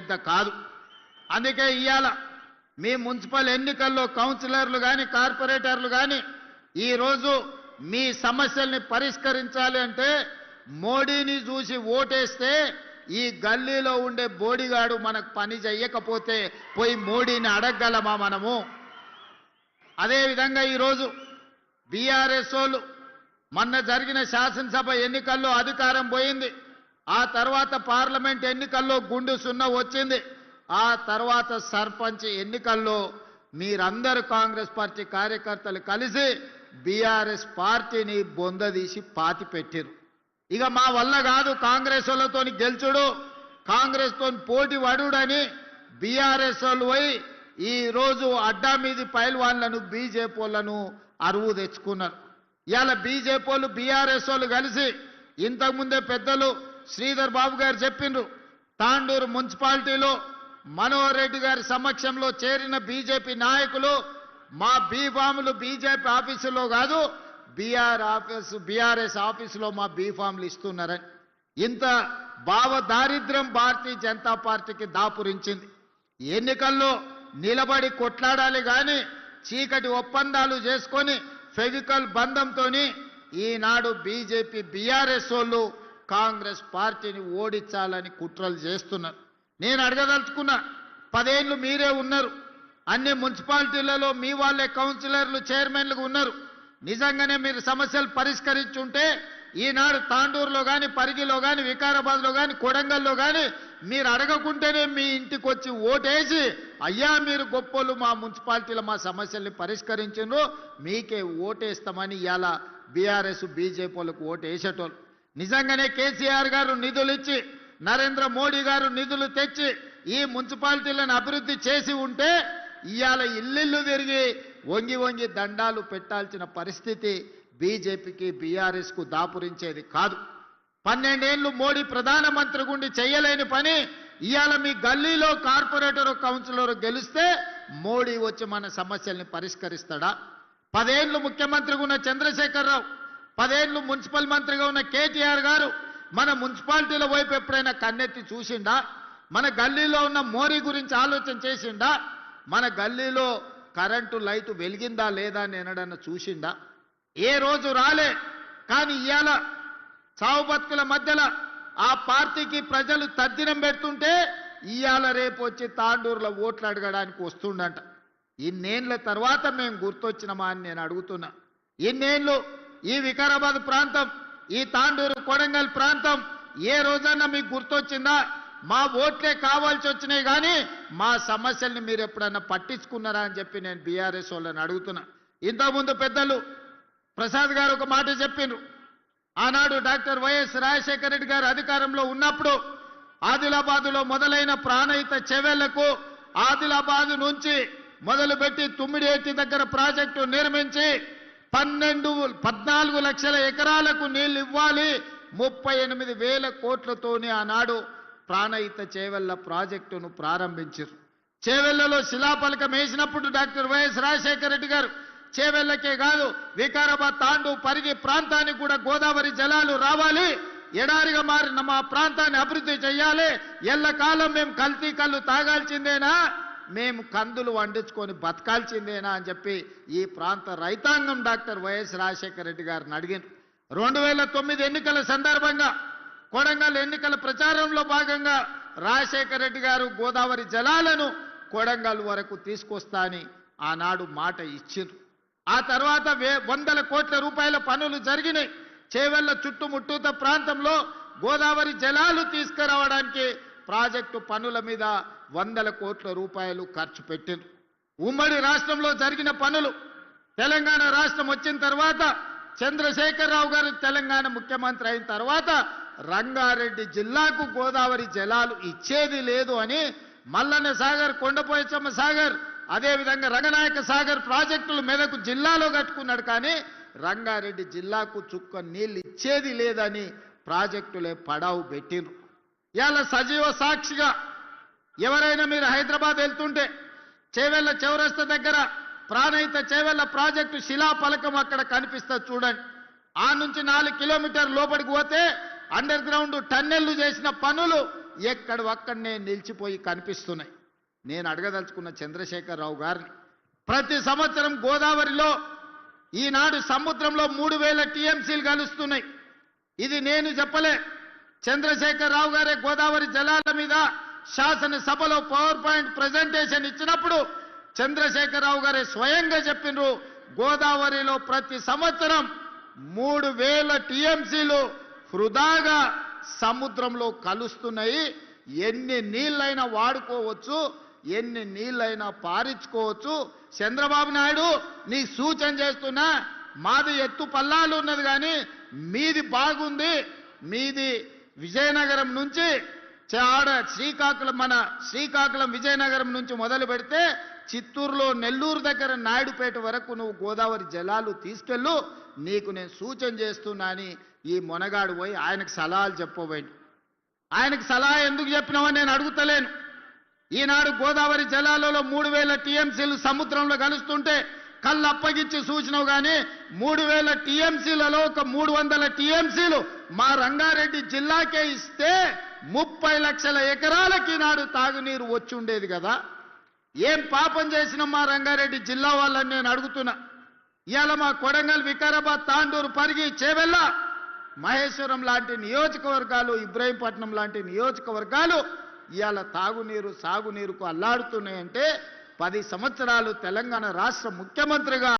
పెద్ద కాదు. అందుకే ఇవాళ మీ మున్సిపల్ ఎన్నికల్లో కౌన్సిలర్లు కానీ కార్పొరేటర్లు కానీ ఈరోజు మీ సమస్యల్ని పరిష్కరించాలి అంటే మోడీని చూసి ఓటేస్తే ఈ గల్లీలో ఉండే బోడిగాడు మనకు పని చేయకపోతే పోయి మోడీని అడగగలమా మనము? అదేవిధంగా ఈరోజు బీఆర్ఎస్ వాళ్ళు మొన్న జరిగిన శాసనసభ ఎన్నికల్లో అధికారం పోయింది. ఆ తర్వాత పార్లమెంట్ ఎన్నికల్లో గుండు సున్నా వచ్చింది. ఆ తర్వాత సర్పంచ్ ఎన్నికల్లో మీరందరూ కాంగ్రెస్ పార్టీ కార్యకర్తలు కలిసి బీఆర్ఎస్ పార్టీని బొందదీసి పాతి పెట్టారు. ఇక మా వల్ల కాదు కాంగ్రెస్ వాళ్ళతో గెలుచుడు, కాంగ్రెస్తో పోటీ పడుడని బీఆర్ఎస్ వాళ్ళు పోయి ఈరోజు అడ్డా మీది పైల్వాన్లను బీజేపీ వాళ్ళను అరువు తెచ్చుకున్నారు. ఇవాళ బీజేపీ వాళ్ళు బీఆర్ఎస్ వాళ్ళు కలిసి ఇంతకుముందే పెద్దలు శ్రీధర్ బాబు గారు చెప్పిండ్రు, తాండూరు మున్సిపాలిటీలో మనోహర్ రెడ్డి గారి సమక్షంలో చేరిన బీజేపీ నాయకులు మా బీఫాములు బీజేపీ ఆఫీసులో కాదు బీఆర్ఎస్ ఆఫీసులో మా బీఫాములు ఇస్తున్నారని. ఇంత భావ దారిద్ర్యం భారతీయ జనతా పార్టీకి దాపురించింది. ఎన్నికల్లో నిలబడి కొట్లాడాలి కానీ చీకటి ఒప్పందాలు చేసుకొని ఫెవికల్ బంధంతో ఈనాడు బీజేపీ బీఆర్ఎస్ వాళ్ళు కాంగ్రెస్ పార్టీని ఓడించాలని కుట్రలు చేస్తున్నారు. నేను అడగదలుచుకున్నా, 10 ఏళ్ళు మీరే ఉన్నారు, అన్ని మున్సిపాలిటీలలో మీ వాళ్ళే కౌన్సిలర్లు చైర్మన్లుగా ఉన్నారు. నిజంగానే మీరు సమస్యలు పరిష్కరించుంటే ఈనాడు తాండూరులో కానీ పరిగిలో కానీ వికారాబాద్లో కానీ కొడంగల్లో కానీ మీరు అడగకుంటేనే మీ ఇంటికి వచ్చి ఓటేసి అయ్యా మీరు గొప్పలు మా మున్సిపాలిటీలో మా సమస్యల్ని పరిష్కరించారు మీకే ఓటేస్తామని ఇవాళ బీఆర్ఎస్ బీజేపీ వాళ్ళకు ఓటేసేటోళ్ళు. నిజంగానే కేసీఆర్ గారు నిధులు ఇచ్చి నరేంద్ర మోడీ గారు నిధులు తెచ్చి ఈ మున్సిపాలిటీలను అభివృద్ధి చేసి ఉంటే ఇవాళ ఇల్లు తిరిగి వంగి వంగి దండాలు పెట్టాల్సిన పరిస్థితి బీజేపీకి బీఆర్ఎస్కు దాపురించేది కాదు. 12 ఏళ్ళు మోడీ ప్రధానమంత్రి గుండి చేయలేని పని ఇవాళ మీ గల్లీలో కార్పొరేటర్ కౌన్సిలర్ గెలిస్తే మోడీ వచ్చి మన సమస్యల్ని పరిష్కరిస్తాడా? 10 ఏళ్ళు ముఖ్యమంత్రిగా ఉన్న చంద్రశేఖరరావు, 10 ఏళ్ళు మున్సిపల్ మంత్రిగా ఉన్న కేటీఆర్ గారు మన మున్సిపాలిటీల వైపు ఎప్పుడైనా కన్నెత్తి చూసిండా? మన గల్లీలో ఉన్న మోరీ గురించి ఆలోచన చేసిండా? మన గల్లీలో కరెంటు లైటు వెలిగిందా లేదా అని ఎన్నడన్నా చూసిండా? ఏ రోజు రాలే. కానీ ఇవాళ చావు బతుకుల మధ్యలో ఆ పార్టీకి ప్రజలు తద్దినం పెడుతుంటే ఇవాళ రేపు వచ్చి తాండూరులో ఓట్లు అడగడానికి వస్తుండంట. ఇన్నేళ్ల తర్వాత మేము గుర్తొచ్చినమా అని నేను అడుగుతున్నా. ఇన్నేళ్ళు ఈ వికారాబాద్ ప్రాంతం, ఈ తాండూరు కొడంగల్ ప్రాంతం ఏ రోజన్నా మీకు గుర్తొచ్చిందా? మా ఓట్లే కావాల్సి వచ్చినాయి కానీ మా సమస్యల్ని మీరు ఎప్పుడన్నా పట్టించుకున్నారా అని చెప్పి నేను బీఆర్ఎస్ వాళ్ళని అడుగుతున్నా. ఇంతకుముందు పెద్దలు ప్రసాద్ గారు ఒక మాట చెప్పిండ్రు. ఆనాడు డాక్టర్ వైఎస్ రాజశేఖర రెడ్డి గారు అధికారంలో ఉన్నప్పుడు ఆదిలాబాదులో మొదలైన ప్రాణహిత చెవెళ్లకు ఆదిలాబాదు నుంచి మొదలుపెట్టి తుమ్మిడిఏటి దగ్గర ప్రాజెక్టు నిర్మించి 14 లక్షల ఎకరాలకు నీళ్లు ఇవ్వాలి, 38,000 కోట్లతోనే ఆనాడు ప్రాణహిత చేవెళ్ల ప్రాజెక్టును ప్రారంభించారు. చేవెళ్లలో శిలాఫలకం వేసినప్పుడు డాక్టర్ వైఎస్ రాజశేఖర రెడ్డి గారు చేవెళ్లకే కాదు వికారాబాద్ తాండూ పరిగి ప్రాంతానికి కూడా గోదావరి జలాలు రావాలి, ఎడారిగా మారిన మా ప్రాంతాన్ని అభివృద్ధి చేయాలి, ఎల్లకాలం మేము కల్తీ కళ్ళు తాగాల్సిందేనా, మేము కందులు వండించుకొని బతకాల్సిందేనా అని చెప్పి ఈ ప్రాంత రైతాంగం డాక్టర్ వైఎస్ రాజశేఖర రెడ్డి గారిని అడిగారు. 2009 ఎన్నికల సందర్భంగా కొడంగల్ ఎన్నికల ప్రచారంలో భాగంగా రాజశేఖర రెడ్డి గారు గోదావరి జలాలను కొడంగల్ వరకు తీసుకొస్తా అని ఆనాడు మాట ఇచ్చారు. ఆ తర్వాత 100 కోట్ల రూపాయల పనులు జరిగినాయి. చేవెళ్ల చుట్టుముట్టూత ప్రాంతంలో గోదావరి జలాలు తీసుకురావడానికి ప్రాజెక్టు పనుల మీద 100 కోట్ల రూపాయలు ఖర్చు పెట్టారు. ఉమ్మడి రాష్ట్రంలో జరిగిన పనులు, తెలంగాణ రాష్ట్రం వచ్చిన తర్వాత చంద్రశేఖరరావు గారు తెలంగాణ ముఖ్యమంత్రి అయిన తర్వాత రంగారెడ్డి జిల్లాకు గోదావరి జలాలు ఇచ్చేది లేదు అని మల్లన్న సాగర్, కొండపోచమ్మ సాగర్, అదేవిధంగా రంగనాయక సాగర్ ప్రాజెక్టులు మెదకు జిల్లాలో కట్టుకున్నాడు. కానీ రంగారెడ్డి జిల్లాకు చుక్క నీళ్ళు ఇచ్చేది లేదని ప్రాజెక్టులే పడావు పెట్టిండ్రు. ఇవాళ సజీవ సాక్షిగా ఎవరైనా మీరు హైదరాబాద్ వెళ్తుంటే చేవెళ్ల చౌరస్తా దగ్గర ప్రాణహిత చేవెళ్ల ప్రాజెక్టు శిలాఫలకం అక్కడ కనిపిస్తుంది చూడండి. ఆ నుంచి 4 కిలోమీటర్ల లోపలికి పోతే అండర్ గ్రౌండ్ టన్నెళ్లు చేసిన పనులు ఎక్కడొక్కడనే నిలిచిపోయి కనిపిస్తున్నాయి. నేను అడగదలుచుకున్న చంద్రశేఖరరావు గారిని, ప్రతి సంవత్సరం గోదావరిలో ఈనాడు సముద్రంలో 3000 టీఎంసీలు కలుస్తున్నాయి. ఇది నేను చెప్పలే, చంద్రశేఖరరావు గారే గోదావరి జలాల మీద శాసనసభలో పవర్ పాయింట్ ప్రజెంటేషన్ ఇచ్చినప్పుడు చంద్రశేఖరరావు గారే స్వయంగా చెప్పినారు, గోదావరిలో ప్రతి సంవత్సరం 3000 టీఎంసీలు వృధాగా సముద్రంలో కలుస్తున్నాయి. ఎన్ని నీళ్ళైనా వాడుకోవచ్చు, ఎన్ని నీళ్ళైనా పారించుకోవచ్చు. చంద్రబాబు నాయుడు నీ సూచన చేస్తున్నా, మాది ఎత్తు పల్లాలు ఉన్నది కానీ మీది బాగుంది. మీది విజయనగరం నుంచి శ్రీకాకుళం విజయనగరం నుంచి మొదలు పెడితే చిత్తూరులో నెల్లూరు దగ్గర నాయుడుపేట వరకు నువ్వు గోదావరి జలాలు తీసుకెళ్ళు, నీకు నేను సూచన చేస్తున్నా అని ఈ మొనగాడు పోయి ఆయనకు సలహాలు చెప్పబోయింది. ఆయనకు సలహా ఎందుకు చెప్పినావని నేను అడుగుతలేను. ఈనాడు గోదావరి జలాలలో 3000 టీఎంసీలు సముద్రంలో కలుస్తుంటే కళ్ళు అప్పగించి సూచనవు కానీ 3000 టీఎంసీలలో ఒక 300 టీఎంసీలు మా రంగారెడ్డి జిల్లాకే ఇస్తే 30 లక్షల ఎకరాలకి ఈనాడు తాగునీరు వచ్చి ఉండేది కదా. ఏం పాపం చేసిన మా రంగారెడ్డి జిల్లా వాళ్ళని నేను అడుగుతున్నా. ఇవాళ మా కొడంగల్, వికారాబాద్, తాండూరు, పరిగి, చేవెళ్ళ, మహేశ్వరం లాంటి నియోజకవర్గాలు, ఇబ్రహీంపట్నం లాంటి నియోజకవర్గాలు ఇవాళ తాగునీరు సాగునీరుకు అల్లాడుతున్నాయంటే 10 సంవత్సరాలు తెలంగాణ రాష్ట్ర ముఖ్యమంత్రిగా